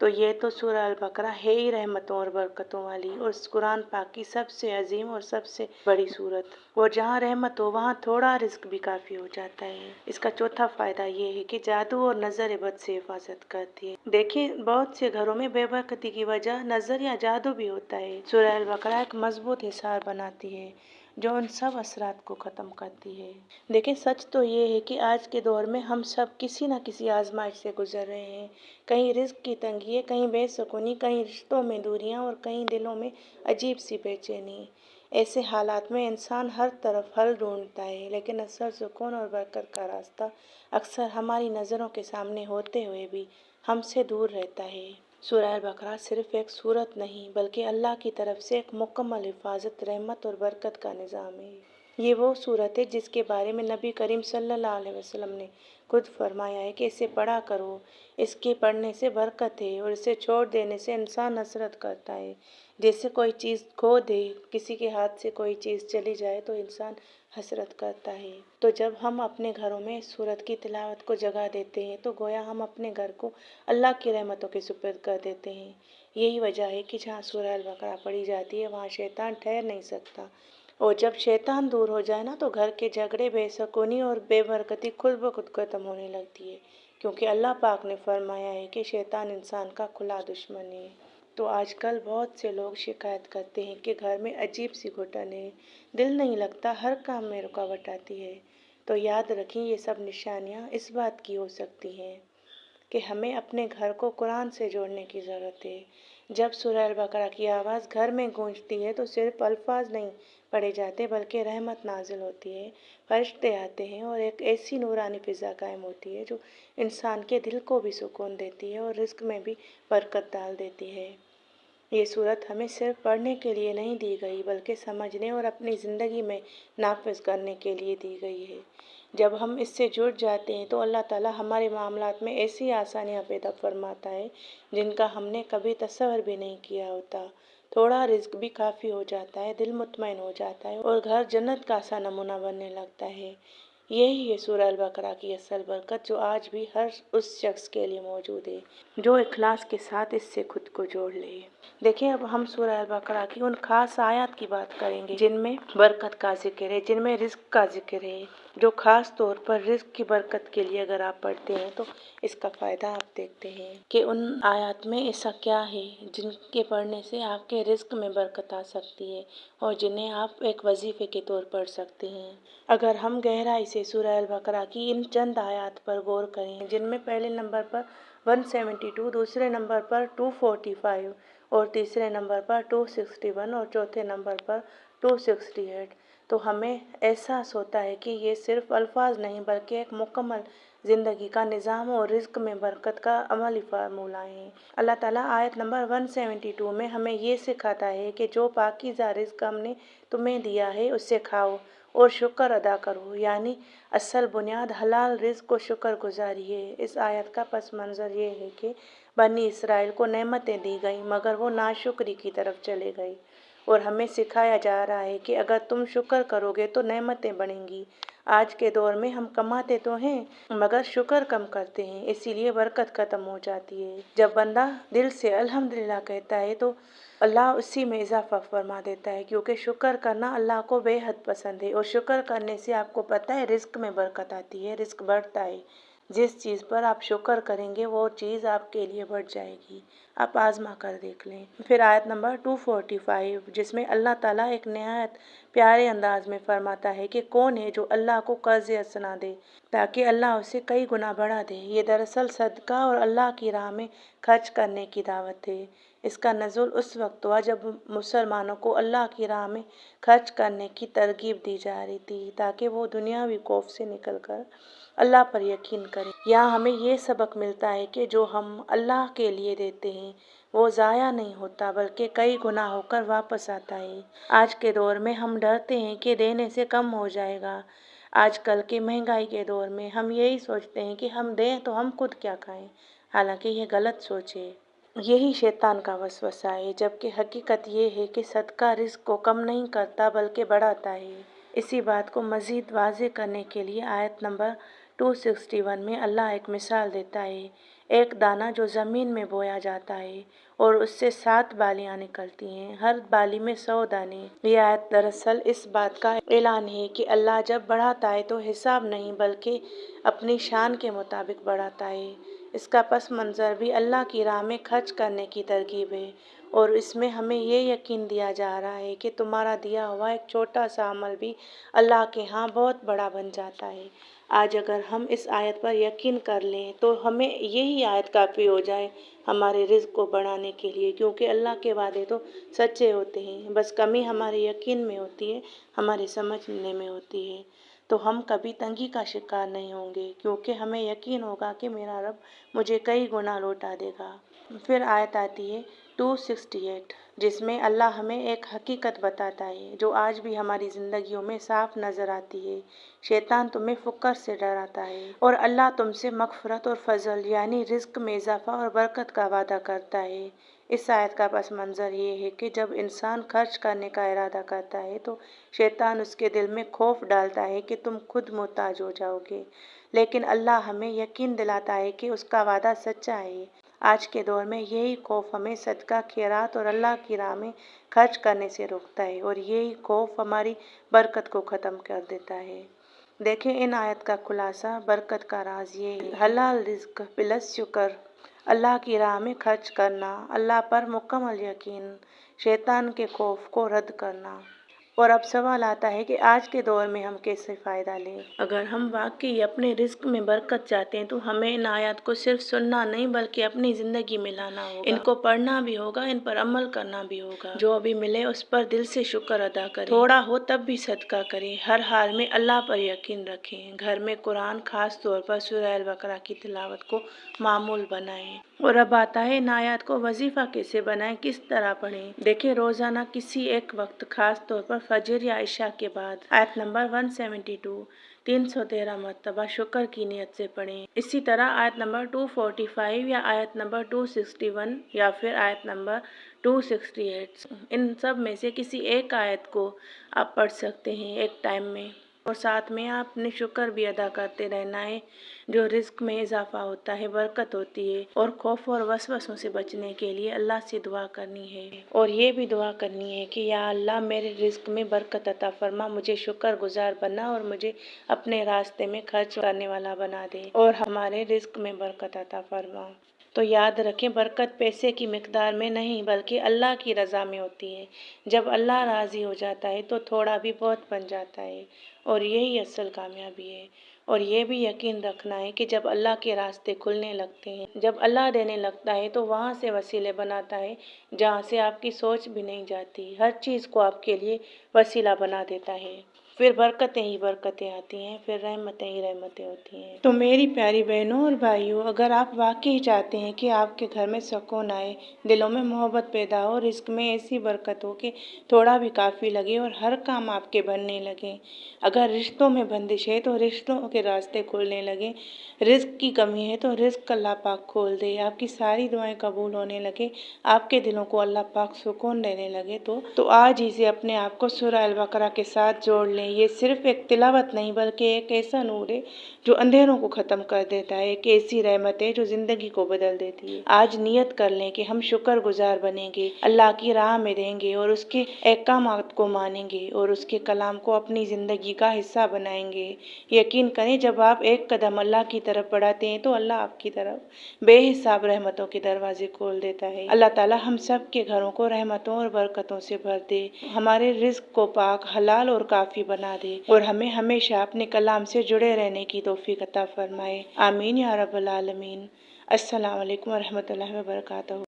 تو یہ تو سورہ البقرہ ہے ہی رحمتوں اور برکتوں والی اور قرآن پاک کی سب سے عظیم اور سب سے بڑی صورت، اور جہاں رحمت ہو وہاں تھوڑا رزق بھی کافی ہو جاتا ہے۔ اس کا چوتھا فائدہ یہ ہے کہ جادو اور نظر بد سے حفاظت کرتی ہے۔ دیکھیں بہت سے گھروں میں بے برکتی کی وجہ نظر یا جادو بھی ہوتا ہے۔ سورہ البقرہ ایک مضبوط حصار بناتی ہے جو ان سب اثرات کو ختم کرتی ہے۔ دیکھیں سچ تو یہ ہے کہ آج کے دور میں ہم سب کسی نہ کسی آزمائش سے گزر رہے ہیں، کہیں رزق کی تنگی ہے، کہیں بے سکونی، کہیں رشتوں میں دوریاں اور کہیں دلوں میں عجیب سی بے چینی۔ ایسے حالات میں انسان ہر طرف حل ڈھونڈتا ہے، لیکن اصل سکون اور برکت کا راستہ اکثر ہماری نظروں کے سامنے ہوتے ہوئے بھی ہم سے دور رہتا ہے۔ سورہ البقرہ صرف ایک سورت نہیں بلکہ اللہ کی طرف سے ایک مکمل حفاظت، رحمت اور برکت کا نظام ہے۔ یہ وہ سورت ہے جس کے بارے میں نبی کریم صلی اللہ علیہ وسلم نے خود فرمایا ہے کہ اسے پڑھا کرو، اس کے پڑھنے سے برکت ہے اور اسے چھوڑ دینے سے انسان حسرت کرتا ہے۔ جیسے کوئی چیز کھو دے، کسی کے ہاتھ سے کوئی چیز چلی جائے تو انسان حسرت کرتا ہے۔ تو جب ہم اپنے گھروں میں اس سورت کی تلاوت کو جگہ دیتے ہیں تو گویا ہم اپنے گھر کو اللہ کی رحمتوں کے سپرد کر دیتے ہیں۔ یہی وجہ ہے کہ جہاں سورہ البقرہ پڑھی جاتی ہے وہاں شیطان ٹھہر نہیں سکتا، اور جب شیطان دور ہو جائے نا تو گھر کے جھگڑے، بے سکونی اور بے برکتی خود بخود ختم ہونے لگتی ہے، کیونکہ اللہ پاک نے فرمایا ہے کہ شیطان انسان کا کھلا دشمن ہے۔ تو آج کل بہت سے لوگ شکایت کرتے ہیں کہ گھر میں عجیب سی گھٹن ہے، دل نہیں لگتا، ہر کام میں رکاوٹ آتی ہے۔ تو یاد رکھیں یہ سب نشانیاں اس بات کی ہو سکتی ہیں کہ ہمیں اپنے گھر کو قرآن سے جوڑنے کی ضرورت ہے۔ جب سورہ البقرہ کی آواز گھر میں گونجتی ہے تو صرف الفاظ نہیں پڑھے جاتے بلکہ رحمت نازل ہوتی ہے، فرشتے آتے ہیں اور ایک ایسی نورانی فضا قائم ہوتی ہے جو انسان کے دل کو بھی سکون دیتی ہے اور رزق میں بھی برکت ڈال دیتی ہے۔ یہ صورت ہمیں صرف پڑھنے کے لیے نہیں دی گئی بلکہ سمجھنے اور اپنی زندگی میں نافذ کرنے کے لیے دی گئی ہے۔ جب ہم اس سے جڑ جاتے ہیں تو اللہ تعالیٰ ہمارے معاملات میں ایسی آسانیاں پیدا فرماتا ہے جن کا ہم نے کبھی تصور بھی نہیں کیا ہوتا۔ تھوڑا رزق بھی کافی ہو جاتا ہے، دل مطمئن ہو جاتا ہے اور گھر جنت کا سا نمونہ بننے لگتا ہے۔ یہی ہے سورہ البقرہ کی اصل برکت جو آج بھی ہر اس شخص کے لیے موجود ہے جو اخلاص کے ساتھ اس سے خود کو جوڑ لے۔ دیکھیں اب ہم سورہ البقرہ کی ان خاص آیات کی بات کریں گے جن میں برکت کا ذکر ہے، جن میں رزق کا ذکر ہے، جو خاص طور پر رزق کی برکت کے لیے اگر آپ پڑھتے ہیں تو اس کا فائدہ آپ دیکھتے ہیں کہ ان آیات میں ایسا کیا ہے جن کے پڑھنے سے آپ کے رزق میں برکت آ سکتی ہے اور جنہیں آپ ایک وظیفے کے طور پڑھ سکتے ہیں۔ اگر ہم گہرائی سے سورہ البقرہ کی ان چند آیات پر غور کریں جن میں پہلے نمبر پر 172، دوسرے نمبر پر 245 اور تیسرے نمبر پر 261 اور چوتھے نمبر پر 268، تو ہمیں احساس ہوتا ہے کہ یہ صرف الفاظ نہیں بلکہ ایک مکمل زندگی کا نظام اور رزق میں برکت کا عملی فارمولہ ہے۔ اللہ تعالیٰ آیت نمبر 172 میں ہمیں یہ سکھاتا ہے کہ جو پاکیزہ رزق ہم نے تمہیں دیا ہے اس سے کھاؤ اور شکر ادا کرو، یعنی اصل بنیاد حلال رزق و شکر گزاری ہے۔ اس آیت کا پس منظر یہ ہے کہ بنی اسرائیل کو نعمتیں دی گئیں مگر وہ ناشکری کی طرف چلے گئے، اور ہمیں سکھایا جا رہا ہے کہ اگر تم شکر کرو گے تو نعمتیں بڑھیں گی۔ آج کے دور میں ہم کماتے تو ہیں مگر شکر کم کرتے ہیں، اسی لیے برکت ختم ہو جاتی ہے۔ جب بندہ دل سے الحمدللہ کہتا ہے تو اللہ اسی میں اضافہ فرما دیتا ہے، کیونکہ شکر کرنا اللہ کو بے حد پسند ہے، اور شکر کرنے سے آپ کو پتہ ہے رزق میں برکت آتی ہے، رزق بڑھتا ہے۔ جس چیز پر آپ شکر کریں گے وہ چیز آپ کے لیے بڑھ جائے گی، آپ آزما کر دیکھ لیں۔ پھر آیت نمبر 245 جس میں اللہ تعالیٰ ایک نہایت پیارے انداز میں فرماتا ہے کہ کون ہے جو اللہ کو قرض حسنہ دے تاکہ اللہ اسے کئی گنا بڑھا دے۔ یہ دراصل صدقہ اور اللہ کی راہ میں خرچ کرنے کی دعوت ہے۔ اس کا نزول اس وقت ہوا جب مسلمانوں کو اللہ کی راہ میں خرچ کرنے کی ترغیب دی جا رہی تھی تاکہ وہ دنیاوی خوف سے نکل کر اللہ پر یقین کریں۔ یہاں ہمیں یہ سبق ملتا ہے کہ جو ہم اللہ کے لیے دیتے ہیں وہ ضائع نہیں ہوتا بلکہ کئی گنا ہو کر واپس آتا ہے۔ آج کے دور میں ہم ڈرتے ہیں کہ دینے سے کم ہو جائے گا۔ آج کل کے مہنگائی کے دور میں ہم یہی سوچتے ہیں کہ ہم دیں تو ہم خود کیا کھائیں، حالانکہ یہ غلط سوچ ہے۔ یہی شیطان کا وسوسہ ہے، جبکہ حقیقت یہ ہے کہ صدقہ رزق کو کم نہیں کرتا بلکہ بڑھاتا ہے۔ اسی بات کو مزید واضح کرنے کے لیے آیت نمبر 261 میں اللہ ایک مثال دیتا ہے۔ ایک دانہ جو زمین میں بویا جاتا ہے اور اس سے 7 بالیاں نکلتی ہیں، ہر بالی میں 100 دانے۔ یہ آیت دراصل اس بات کا اعلان ہے کہ اللہ جب بڑھاتا ہے تو حساب نہیں بلکہ اپنی شان کے مطابق بڑھاتا ہے۔ اس کا پس منظر بھی اللہ کی راہ میں خرچ کرنے کی ترغیب ہے، اور اس میں ہمیں یہ یقین دیا جا رہا ہے کہ تمہارا دیا ہوا ایک چھوٹا سا عمل بھی اللہ کے ہاں بہت بڑا بن جاتا ہے۔ آج اگر ہم اس آیت پر یقین کر لیں تو ہمیں یہی آیت کافی ہو جائے ہمارے رزق کو بڑھانے کے لیے، کیونکہ اللہ کے وعدے تو سچے ہوتے ہیں، بس کمی ہمارے یقین میں ہوتی ہے، ہمارے سمجھنے میں ہوتی ہے۔ تو ہم کبھی تنگی کا شکار نہیں ہوں گے، کیونکہ ہمیں یقین ہوگا کہ میرا رب مجھے کئی گنا لوٹا دے گا۔ پھر آیت آتی ہے 268، جس میں اللہ ہمیں ایک حقیقت بتاتا ہے جو آج بھی ہماری زندگیوں میں صاف نظر آتی ہے۔ شیطان تمہیں فقر سے ڈراتا ہے اور اللہ تم سے مغفرت اور فضل یعنی رزق میں اضافہ اور برکت کا وعدہ کرتا ہے۔ اس آیت کا پس منظر یہ ہے کہ جب انسان خرچ کرنے کا ارادہ کرتا ہے تو شیطان اس کے دل میں خوف ڈالتا ہے کہ تم خود محتاج ہو جاؤ گے، لیکن اللہ ہمیں یقین دلاتا ہے کہ اس کا وعدہ سچا ہے۔ آج کے دور میں یہی خوف ہمیں صدقہ خیرات اور اللہ کی راہ میں خرچ کرنے سے روکتا ہے، اور یہی خوف ہماری برکت کو ختم کر دیتا ہے۔ دیکھیں ان آیت کا خلاصہ، برکت کا راز یہ ہے: حلال رزق پلس شکر، اللہ کی راہ میں خرچ کرنا، اللہ پر مکمل یقین، شیطان کے خوف کو رد کرنا۔ اور اب سوال آتا ہے کہ آج کے دور میں ہم کیسے فائدہ لیں؟ اگر ہم واقعی اپنے رزق میں برکت چاہتے ہیں تو ہمیں ان آیات کو صرف سننا نہیں بلکہ اپنی زندگی میں لانا ہوگا۔ ان کو پڑھنا بھی ہوگا، ان پر عمل کرنا بھی ہوگا۔ جو ابھی ملے اس پر دل سے شکر ادا کریں، تھوڑا ہو تب بھی صدقہ کریں، ہر حال میں اللہ پر یقین رکھیں، گھر میں قرآن خاص طور پر سورہ البقرہ کی تلاوت کو معمول بنائیں۔ اور اب آتا ہے ان آیات کو وظیفہ کیسے بنائیں، کس طرح پڑھیں۔ دیکھیں روزانہ کسی ایک وقت خاص طور پر فجر یا عشاء کے بعد آیت نمبر 172 313 مرتبہ شکر کی نیت سے پڑھیں۔ اسی طرح آیت نمبر 245 یا آیت نمبر 261 یا پھر آیت نمبر 268، ان سب میں سے کسی ایک آیت کو آپ پڑھ سکتے ہیں ایک ٹائم میں، اور ساتھ میں آپ نے شکر بھی ادا کرتے رہنا ہے۔ جو رزق میں اضافہ ہوتا ہے، برکت ہوتی ہے، اور خوف اور وسوسوں سے بچنے کے لیے اللہ سے دعا کرنی ہے، اور یہ بھی دعا کرنی ہے کہ یا اللہ میرے رزق میں برکت عطا فرما، مجھے شکر گزار بنا اور مجھے اپنے راستے میں خرچ کرنے والا بنا دے، اور ہمارے رزق میں برکت عطا فرما۔ تو یاد رکھیں برکت پیسے کی مقدار میں نہیں بلکہ اللہ کی رضا میں ہوتی ہے۔ جب اللہ راضی ہو جاتا ہے تو تھوڑا بھی بہت بن جاتا ہے، اور یہی اصل کامیابی ہے۔ اور یہ بھی یقین رکھنا ہے کہ جب اللہ کے راستے کھلنے لگتے ہیں، جب اللہ دینے لگتا ہے تو وہاں سے وسیلے بناتا ہے جہاں سے آپ کی سوچ بھی نہیں جاتی، ہر چیز کو آپ کے لیے وسیلہ بنا دیتا ہے۔ پھر برکتیں ہی برکتیں آتی ہیں، پھر رحمتیں ہی رحمتیں ہوتی ہیں۔ تو میری پیاری بہنوں اور بھائیوں، اگر آپ واقعی چاہتے ہیں کہ آپ کے گھر میں سکون آئے، دلوں میں محبت پیدا ہو، رزق میں ایسی برکت ہو کہ تھوڑا بھی کافی لگے اور ہر کام آپ کے بننے لگے، اگر رشتوں میں بندش ہے تو رشتوں کے راستے کھولنے لگے، رزق کی کمی ہے تو رزق اللہ پاک کھول دے، آپ کی ساری دعائیں قبول ہونے لگے، آپ کے دلوں کو اللہ پاک سکون دینے لگے، تو آج ہی سے اپنے آپ کو سورہ البقرہ کے ساتھ جوڑ لیں۔ یہ صرف ایک تلاوت نہیں بلکہ ایک ایسا نور ہے جو اندھیروں کو ختم کر دیتا ہے، ایک ایسی رحمت ہے جو زندگی کو بدل دیتی ہے۔ آج نیت کر لیں کہ ہم شکر گزار بنیں گے، اللہ کی راہ میں دیں گے اور اس کے احکامات کو مانیں گے اور اس کے کلام کو اپنی زندگی کا حصہ بنائیں گے۔ یقین کریں جب آپ ایک قدم اللہ کی طرف بڑھاتے ہیں تو اللہ آپ کی طرف بے حساب رحمتوں کے دروازے کھول دیتا ہے۔ اللہ تعالیٰ ہم سب کے گھروں کو رحمتوں اور برکتوں سے بھر دے، ہمارے رزق کو پاک، حلال اور کافی بنا دے، اور ہمیں ہمیشہ اپنے کلام سے جڑے رہنے کی توفیق عطا فرمائے۔ آمین یا رب العالمین۔ السلام علیکم ورحمۃ اللہ وبرکاتہ۔